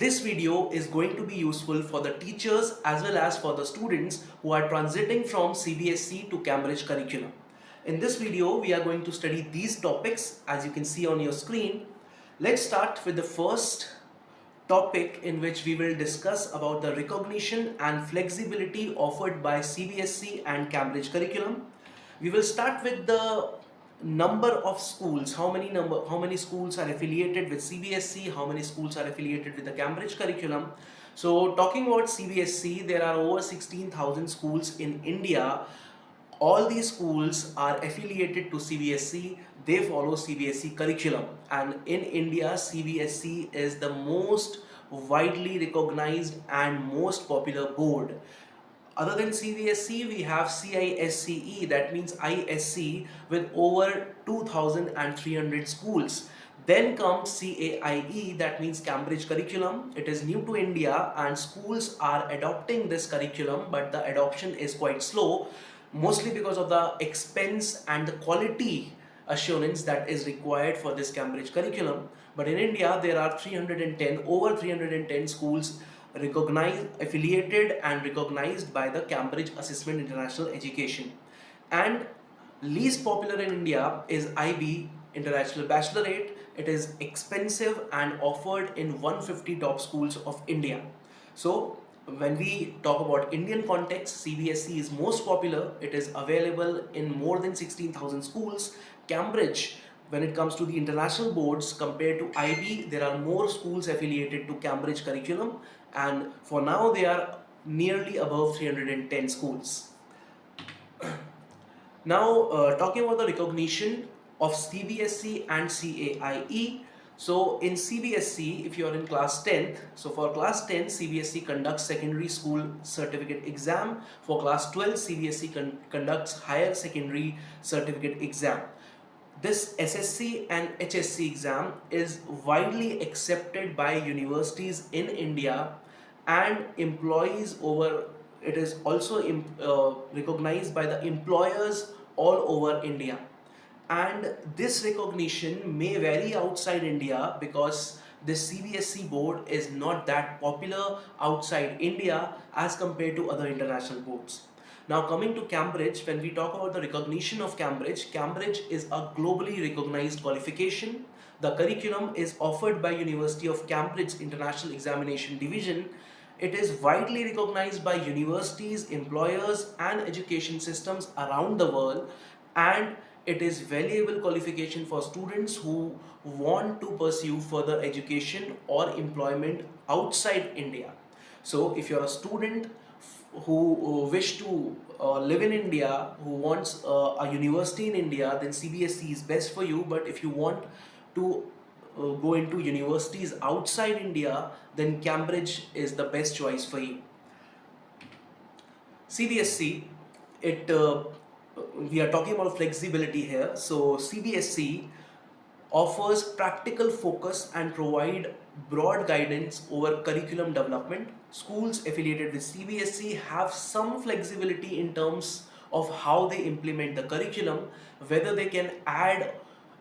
This video is going to be useful for the teachers as well as for the students who are transiting from CBSE to Cambridge curriculum. In this video, we are going to study these topics as you can see on your screen. Let's start with the first topic in which we will discuss about the recognition and flexibility offered by CBSE and Cambridge curriculum. We will start with the number of schools, how many schools are affiliated with CBSE, how many schools are affiliated with the Cambridge curriculum. So talking about CBSE, there are over 16,000 schools in India. All these schools are affiliated to CBSE. They follow CBSE curriculum, and in India CBSE is the most widely recognized and most popular board. Other than CBSE, we have CISCE, that means ISC, with over 2,300 schools. Then comes CAIE, that means Cambridge curriculum. It is new to India and schools are adopting this curriculum, but the adoption is quite slow, mostly because of the expense and the quality assurance that is required for this Cambridge curriculum. But in India, there are over 310 schools recognized, affiliated and recognized by the Cambridge Assessment International Education. And least popular in India is IB, International Baccalaureate. It is expensive and offered in 150 top schools of India. So when we talk about Indian context, CBSE is most popular. It is available in more than 16,000 schools. Cambridge, when it comes to the international boards, compared to IB, there are more schools affiliated to Cambridge curriculum, and for now they are nearly above 310 schools. Now talking about the recognition of CBSE and CAIE. So in CBSE, if you are in class 10th, so for class 10 CBSE conducts secondary school certificate exam. For class 12 CBSE conducts higher secondary certificate exam. This SSC and HSC exam is widely accepted by universities in India and employees over. It is also recognized by the employers all over India. And this recognition may vary outside India because this CBSE board is not that popular outside India as compared to other international boards. Now coming to Cambridge, when we talk about the recognition of Cambridge, Cambridge is a globally recognized qualification. The curriculum is offered by University of Cambridge International Examination Division. It is widely recognized by universities, employers and education systems around the world, and it is valuable qualification for students who want to pursue further education or employment outside India. So if you're a student who wish to live in India, who wants a university in India, then CBSE is best for you. But if you want to go into universities outside India, then Cambridge is the best choice for you. CBSE, we are talking about flexibility here. So CBSE offers practical focus and provide broad guidance over curriculum development. Schools affiliated with CBSE have some flexibility in terms of how they implement the curriculum, whether they can add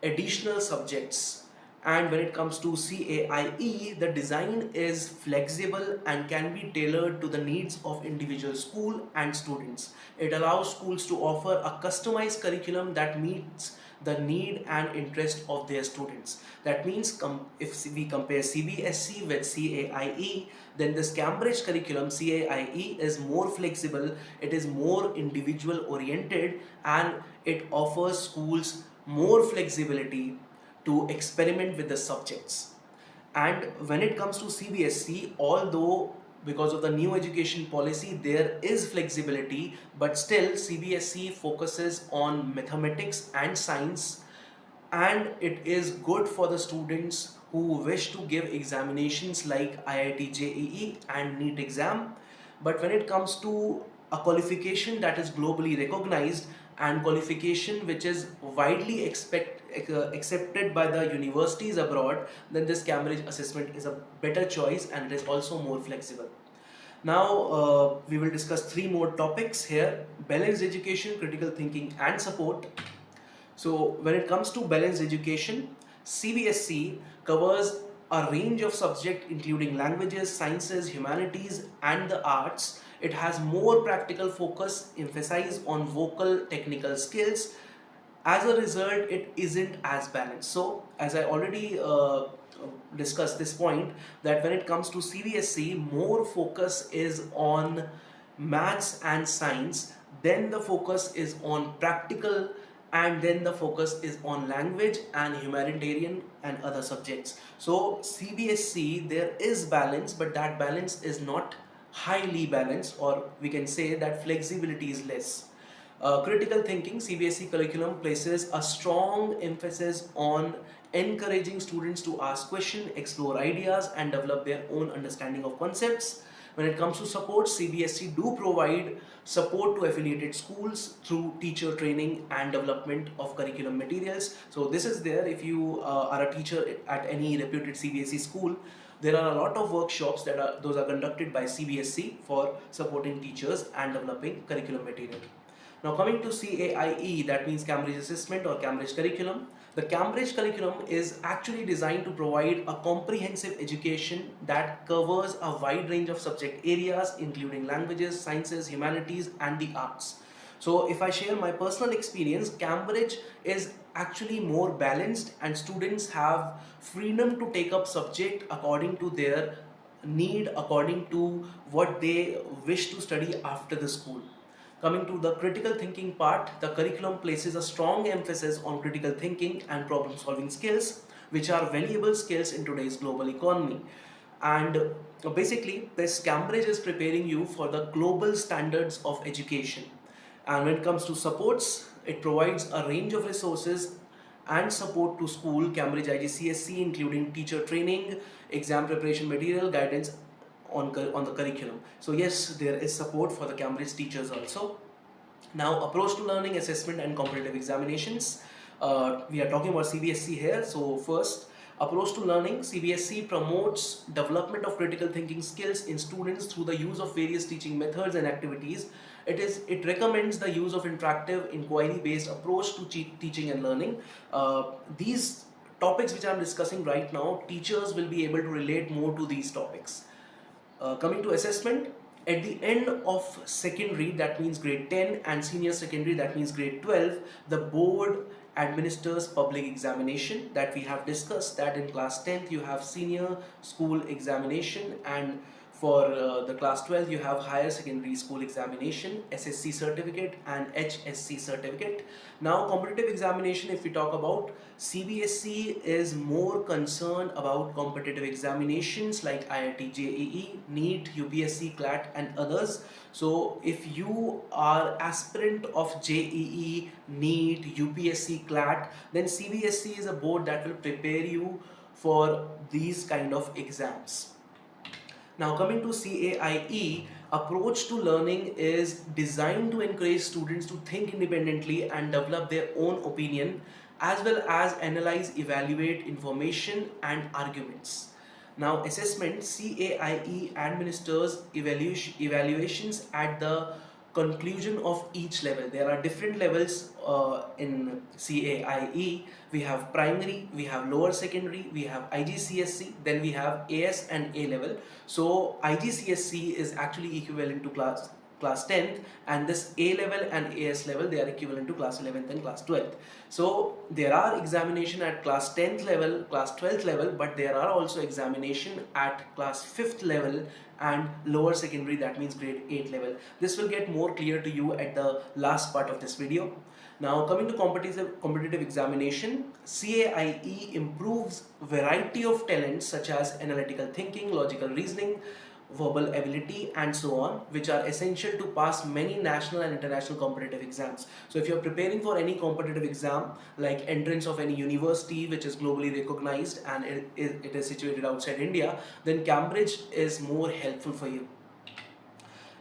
additional subjects. And when it comes to CAIE, the design is flexible and can be tailored to the needs of individual school and students. It allows schools to offer a customized curriculum that meets the need and interest of their students. That means if we compare CBSE with CAIE, then this Cambridge curriculum CAIE is more flexible, it is more individual oriented, and it offers schools more flexibility to experiment with the subjects. And when it comes to CBSE, although because of the new education policy there is flexibility, but still CBSE focuses on mathematics and science, and it is good for the students who wish to give examinations like IIT JEE and NEET exam. But when it comes to a qualification that is globally recognized and qualification which is widely accepted by the universities abroad, then this Cambridge assessment is a better choice and it is also more flexible. Now we will discuss three more topics here: balanced education, critical thinking and support. So when it comes to balanced education, CBSE covers a range of subjects including languages, sciences, humanities and the arts. It has more practical focus, emphasize on vocal technical skills. As a result, it isn't as balanced. So as I already discussed this point, that when it comes to CBSE, more focus is on maths and science, then the focus is on practical, and then the focus is on language and humanitarian and other subjects. So CBSE, there is balance, but that balance is not highly balanced, or we can say that flexibility is less. Critical thinking, CBSE curriculum places a strong emphasis on encouraging students to ask questions, explore ideas and develop their own understanding of concepts. When it comes to support, CBSE do provide support to affiliated schools through teacher training and development of curriculum materials. So this is there if you are a teacher at any reputed CBSE school. There are a lot of workshops that are conducted by CBSE for supporting teachers and developing curriculum material. Now coming to CAIE, that means Cambridge Assessment or Cambridge Curriculum. The Cambridge Curriculum is actually designed to provide a comprehensive education that covers a wide range of subject areas including languages, sciences, humanities and the arts. So if I share my personal experience, Cambridge is actually more balanced and students have freedom to take up subject according to their need, according to what they wish to study after the school. Coming to the critical thinking part, the curriculum places a strong emphasis on critical thinking and problem solving skills, which are valuable skills in today's global economy. And basically, this Cambridge is preparing you for the global standards of education. And when it comes to supports, it provides a range of resources and support to school, Cambridge IGCSE, including teacher training, exam preparation material, guidance on the curriculum. So yes, there is support for the Cambridge teachers also. Now approach to learning, assessment and competitive examinations. We are talking about CBSE here. So first, approach to learning, CBSE promotes development of critical thinking skills in students through the use of various teaching methods and activities. It recommends the use of interactive, inquiry based approach to teaching and learning. These topics which I am discussing right now, teachers will be able to relate more to these topics. Coming to assessment, at the end of secondary, that means grade 10, and senior secondary, that means grade 12, the board administers public examination that we have discussed, that in class 10th you have senior school examination, and for the class 12 you have higher secondary school examination, SSC certificate and HSC certificate. Now competitive examination, if we talk about, CBSE is more concerned about competitive examinations like IIT JEE, NEET, UPSC, CLAT and others. So if you are aspirant of JEE, NEET, UPSC, CLAT, then CBSE is a board that will prepare you for these kind of exams. Now coming to CAIE, approach to learning is designed to encourage students to think independently and develop their own opinion, as well as analyze, evaluate information and arguments. Now assessment, CAIE administers evaluations at the conclusion of each level. There are different levels in CAIE. We have primary, we have lower secondary, we have IGCSE, then we have AS and A level. So IGCSE is actually equivalent to class 10th, and this A level and AS level, they are equivalent to class 11th and class 12th. So there are examination at class 10th level, class 12th level, but there are also examination at class 5th level and lower secondary, that means grade 8 level. This will get more clear to you at the last part of this video. Now coming to competitive examination, CAIE improves variety of talents such as analytical thinking, logical reasoning, verbal ability and so on, which are essential to pass many national and international competitive exams. So if you're preparing for any competitive exam like entrance of any university which is globally recognized and it is situated outside India, then Cambridge is more helpful for you.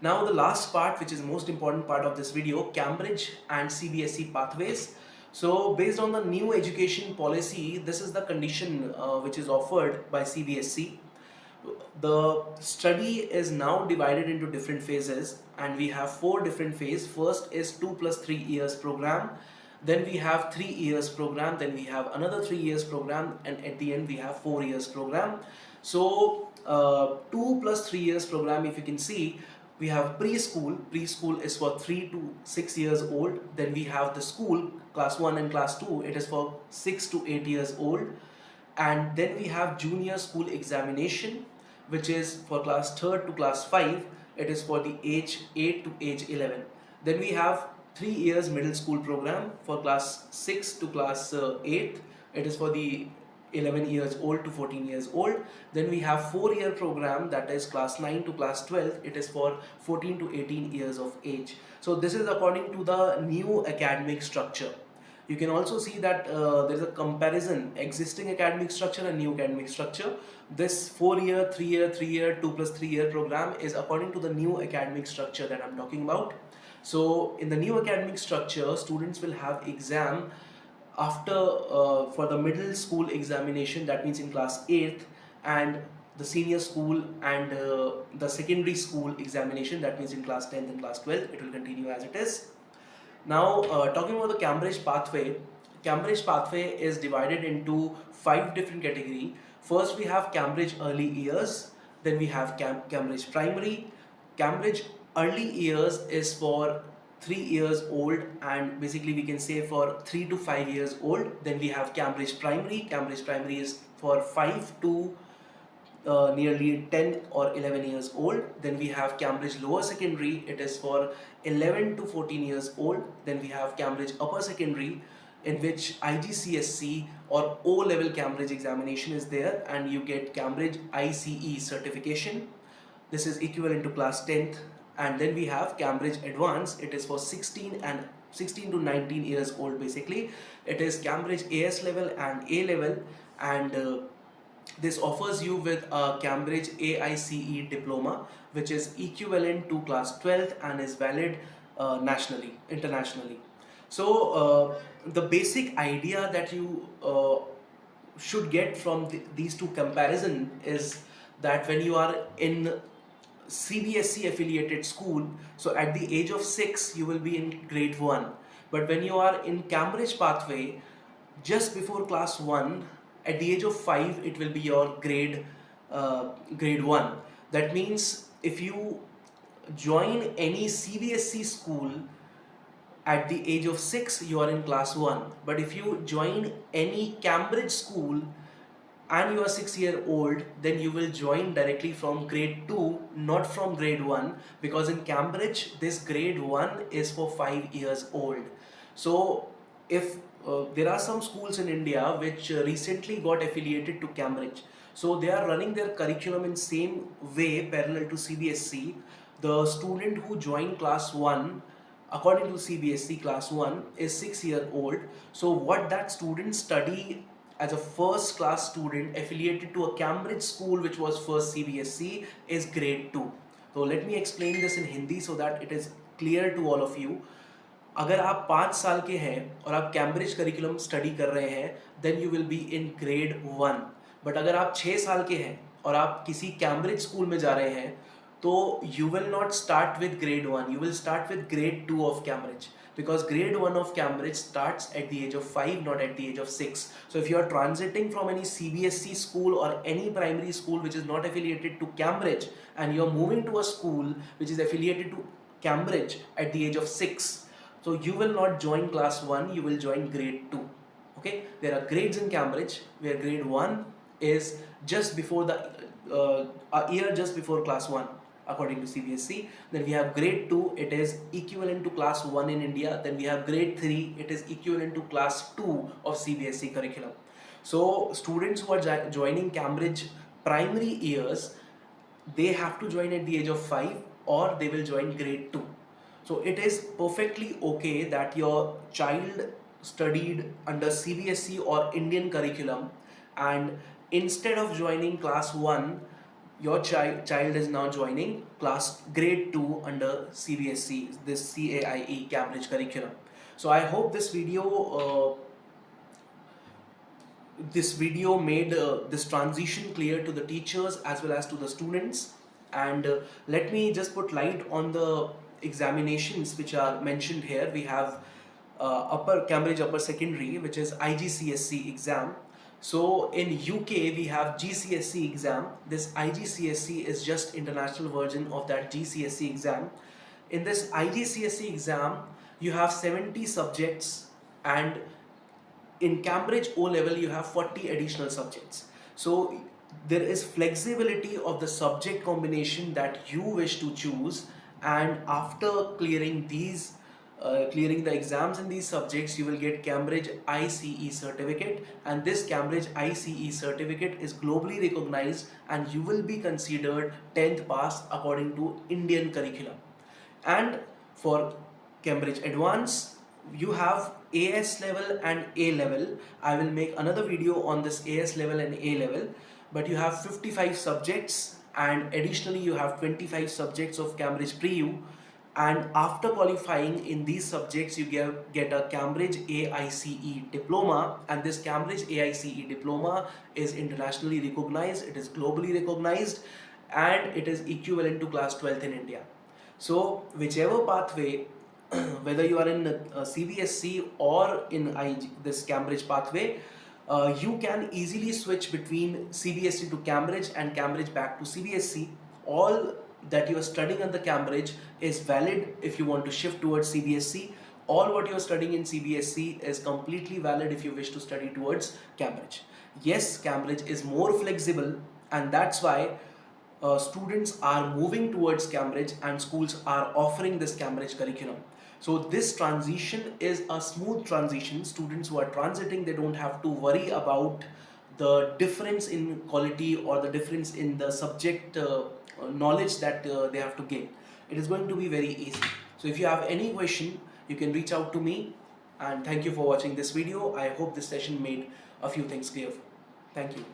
Now the last part, which is the most important part of this video, Cambridge and CBSE pathways. So based on the new education policy, this is the condition which is offered by CBSE. The study is now divided into different phases and we have 4 different phases. First is 2 + 3 years program, then we have 3 years program, then we have another 3 years program, and at the end we have 4 years program. So 2 plus 3 years program, if you can see, we have preschool is for 3 to 6 years old. Then we have the school, class 1 and class 2, it is for 6 to 8 years old. And then we have junior school examination, which is for class 3rd to class 5, it is for the age 8 to age 11. Then we have 3 years middle school program for class 6 to class 8, it is for the 11 years old to 14 years old. Then we have 4-year program, that is class 9 to class 12, it is for 14 to 18 years of age. So this is according to the new academic structure. You can also see that there is a comparison, existing academic structure and new academic structure. This 4-year, 3-year, 3-year, 2 plus 3-year program is according to the new academic structure that I'm talking about. So in the new academic structure, students will have exam after for the middle school examination, that means in class 8th, and the senior school and the secondary school examination, that means in class 10th and class 12th, it will continue as it is. Now, talking about the Cambridge pathway is divided into 5 different categories. First, we have Cambridge early years, then we have Cambridge primary. Cambridge early years is for 3 years old, and basically we can say for 3 to 5 years old. Then we have Cambridge primary. Cambridge primary is for 5 to nearly 10 or 11 years old. Then we have Cambridge lower secondary, it is for 11 to 14 years old. Then we have Cambridge upper secondary, in which IGCSE or O-level Cambridge examination is there, and you get Cambridge ICE certification. This is equivalent to class 10th. And then we have Cambridge advanced, it is for 16 to 19 years old basically. It is Cambridge AS level and A level, and this offers you with a Cambridge AICE diploma, which is equivalent to class 12th and is valid internationally. So the basic idea that you should get from these two comparison is that when you are in CBSE affiliated school, so at the age of 6 you will be in grade 1, but when you are in Cambridge pathway, just before class 1, at the age of 5 it will be your grade 1. That means if you join any CBSE school at the age of 6, you are in class 1, but if you join any Cambridge school and you are 6-year-old, then you will join directly from grade 2, not from grade 1, because in Cambridge this grade 1 is for 5 years old. So if there are some schools in India which recently got affiliated to Cambridge, so they are running their curriculum in same way parallel to CBSE. The student who joined class 1 according to CBSE class 1 is 6-year-old. So what that student study as a first class student affiliated to a Cambridge school which was first CBSE is grade 2. So let me explain this in Hindi so that it is clear to all of you. अगर आप 5 साल के हैं और आप Cambridge curriculum study कर रहे हैं, then you will be in grade 1. But अगर आप 6 साल के हैं और आप किसी कैम्ब्रिज स्कूल में जा रहे हैं, तो you will not start with grade 1, you will start with grade 2 of Cambridge, because grade 1 of Cambridge starts at the age of 5, not at the age of 6. So if you are transiting from any CBSE school or any primary school which is not affiliated to Cambridge, and you are moving to a school which is affiliated to Cambridge at the age of 6, so you will not join class 1, you will join grade 2. Okay, there are grades in Cambridge where grade 1 is just before the a year just before class 1 according to CBSE. Then we have grade 2, it is equivalent to class 1 in India. Then we have grade 3, it is equivalent to class 2 of CBSE curriculum. So students who are joining Cambridge primary years, they have to join at the age of 5 or they will join grade 2. So it is perfectly okay that your child studied under CBSE or Indian curriculum, and instead of joining class 1, your child is now joining class grade 2 under CBSE, this CAIE Cambridge curriculum. So I hope this video made this transition clear to the teachers as well as to the students. And let me just put light on the examinations which are mentioned here. We have Cambridge Upper Secondary, which is IGCSE exam. So in UK we have GCSE exam. This IGCSE is just international version of that GCSE exam. In this IGCSE exam, you have 70 subjects, and in Cambridge O level you have 40 additional subjects. So there is flexibility of the subject combination that you wish to choose, and after clearing the exams in these subjects, you will get Cambridge ICE certificate, and this Cambridge ICE certificate is globally recognized, and you will be considered 10th pass according to Indian curriculum. And for Cambridge Advanced, you have AS level and A level. I will make another video on this AS level and A level, but you have 55 subjects, and additionally you have 25 subjects of Cambridge Pre-U, and after qualifying in these subjects you get a Cambridge AICE diploma, and this Cambridge AICE diploma is internationally recognized, it is globally recognized, and it is equivalent to class 12th in India. So whichever pathway, whether you are in CBSE or in this Cambridge pathway, you can easily switch between CBSE to Cambridge and Cambridge back to CBSE. All that you are studying under Cambridge is valid if you want to shift towards CBSE. All what you are studying in CBSE is completely valid if you wish to study towards Cambridge. Yes, Cambridge is more flexible, and that's why students are moving towards Cambridge and schools are offering this Cambridge curriculum. So this transition is a smooth transition. Students who are transiting, they don't have to worry about the difference in quality or the difference in the subject knowledge that they have to gain. It is going to be very easy. So if you have any question, you can reach out to me, and thank you for watching this video. I hope this session made a few things clear. Thank you.